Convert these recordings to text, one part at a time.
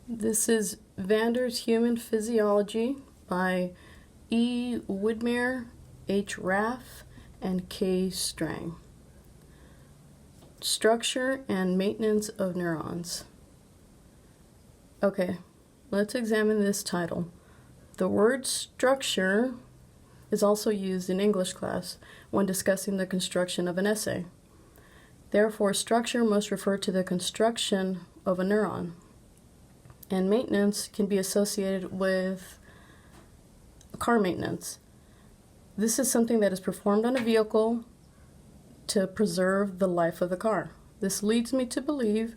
This is Vander's Human Physiology by E. Woodmere, H. Raff, and K. Strang. Structure and maintenance of neurons. Okay, let's examine this title. The word structure is also used in English class when discussing the construction of an essay. Therefore, structure must refer to the construction of a neuron, and maintenance can be associated with car maintenance. This is something that is performed on a vehicle to preserve the life of the car. This leads me to believe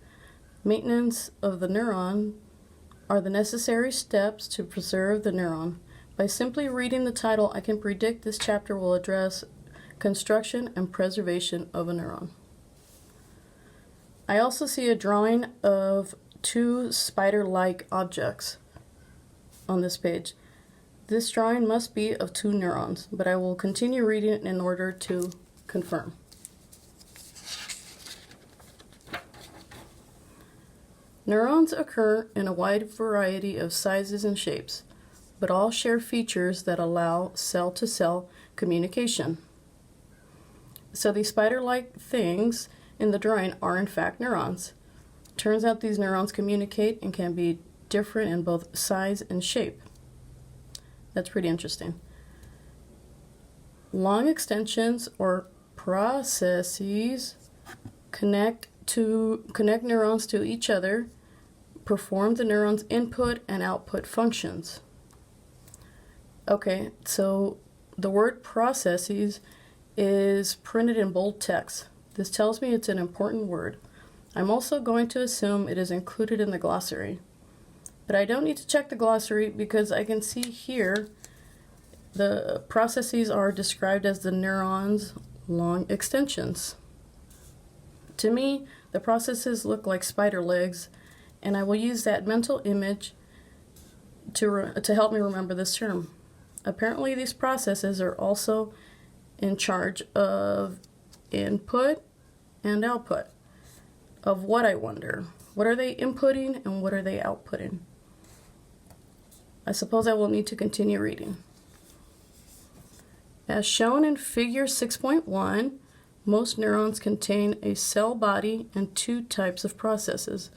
maintenance of the neuron are the necessary steps to preserve the neuron. By simply reading the title, I can predict this chapter will address construction and preservation of a neuron. I also see a drawing of two spider-like objects on this page. This drawing must be of two neurons, but I will continue reading in order to confirm. Neurons occur in a wide variety of sizes and shapes, but all share features that allow cell-to-cell communication. So these spider-like things in the drawing are in fact neurons. Turns out these neurons communicate and can be different in both size and shape. That's pretty interesting. Long extensions or processes connect neurons to each other, perform the neuron's input and output functions. Okay, so the word processes is printed in bold text. This tells me it's an important word. I'm also going to assume it is included in the glossary. But I don't need to check the glossary because I can see here the processes are described as the neuron's long extensions. To me, the processes look like spider legs, and I will use that mental image to help me remember this term. Apparently, these processes are also in charge of input and output. Of what, I wonder? What are they inputting and what are they outputting? I suppose I will need to continue reading. As shown in figure 6.1, most neurons contain a cell body and two types of processes,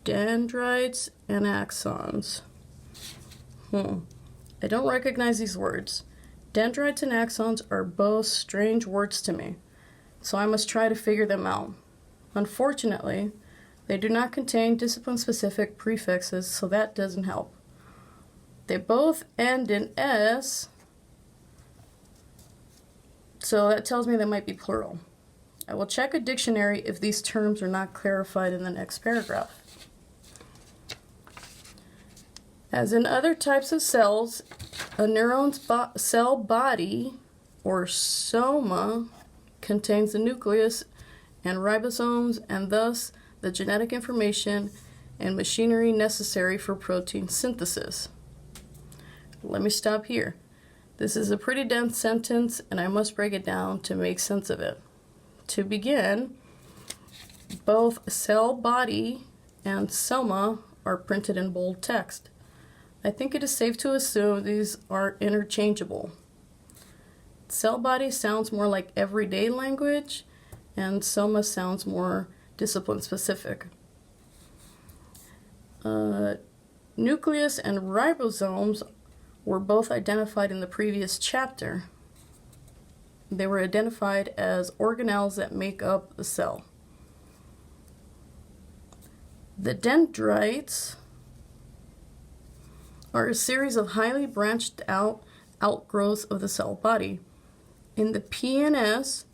dendrites and axons. I don't recognize these words. Dendrites and axons are both strange words to me, so I must try to figure them out. Unfortunately, they do not contain discipline-specific prefixes, so that doesn't help. They both end in S, so that tells me they might be plural. I will check a dictionary if these terms are not clarified in the next paragraph. As in other types of cells, a neuron's cell body, or soma, contains the nucleus and ribosomes, and thus the genetic information and machinery necessary for protein synthesis. Let me stop here. This is a pretty dense sentence, and I must break it down to make sense of it. To begin, both cell body and soma are printed in bold text. I think it is safe to assume these are interchangeable. Cell body sounds more like everyday language, and soma sounds more discipline-specific. Nucleus and ribosomes were both identified in the previous chapter. They were identified as organelles that make up the cell. The dendrites are a series of highly branched out outgrowths of the cell body. In the PNS,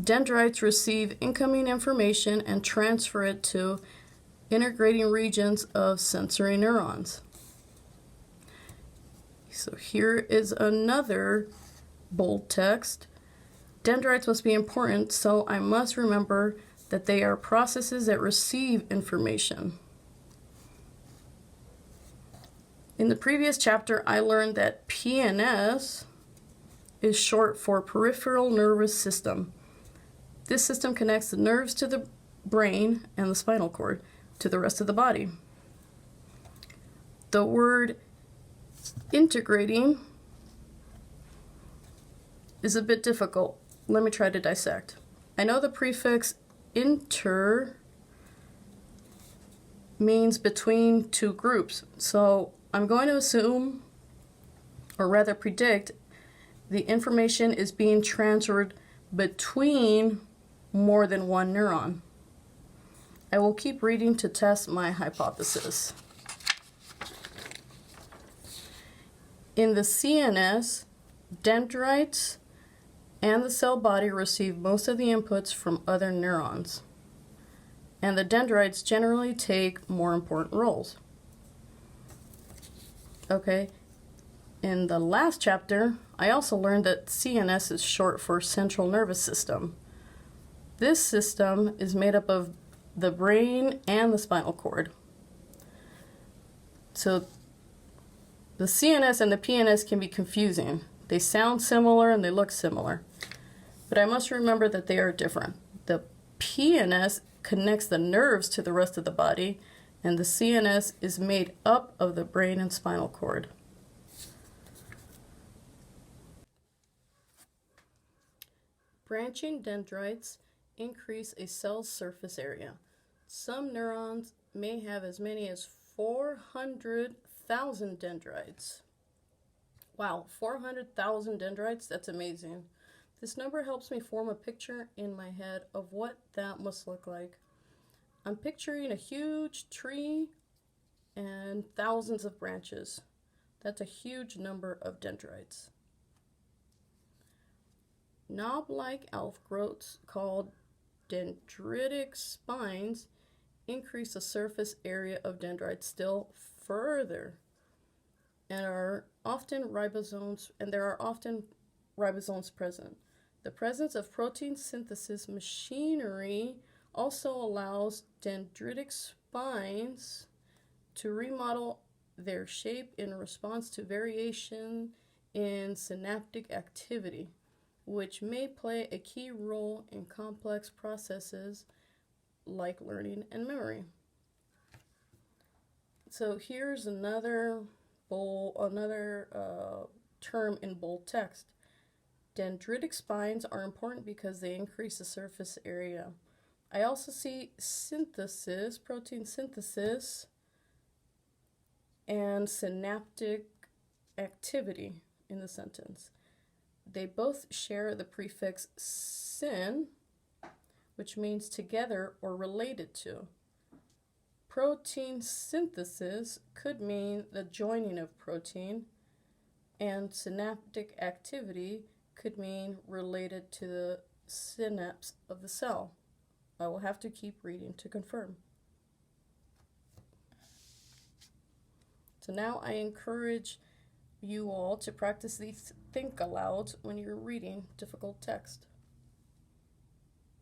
dendrites receive incoming information and transfer it to integrating regions of sensory neurons. So here is another bold text. Dendrites must be important, so I must remember that they are processes that receive information. In the previous chapter, I learned that PNS is short for peripheral nervous system. This system connects the nerves to the brain and the spinal cord to the rest of the body. The word integrating is a bit difficult. Let me try to dissect. I know the prefix inter means between two groups, so I'm going to assume, or rather predict, the information is being transferred between more than one neuron. I will keep reading to test my hypothesis. In the CNS, dendrites and the cell body receive most of the inputs from other neurons, and the dendrites generally take more important roles. Okay, in the last chapter, I also learned that CNS is short for central nervous system. This system is made up of the brain and the spinal cord. So the CNS and the PNS can be confusing. They sound similar and they look similar, but I must remember that they are different. The PNS connects the nerves to the rest of the body, and the CNS is made up of the brain and spinal cord. Branching dendrites increase a cell's surface area. Some neurons may have as many as 400,000 dendrites. Wow, 400,000 dendrites? That's amazing. This number helps me form a picture in my head of what that must look like. I'm picturing a huge tree and thousands of branches. That's a huge number of dendrites. Knob-like outgrowths called dendritic spines increase the surface area of dendrites still further, and there are often ribosomes present. The presence of protein synthesis machinery also allows dendritic spines to remodel their shape in response to variation in synaptic activity, which may play a key role in complex processes like learning and memory. So here's another term in bold text. Dendritic spines are important because they increase the surface area. I also see synthesis, protein synthesis, and synaptic activity in the sentence. They both share the prefix syn, which means together or related to. Protein synthesis could mean the joining of protein, and synaptic activity could mean related to the synapse of the cell. I will have to keep reading to confirm. So now I encourage you all to practice these Think Alouds when you're reading difficult text.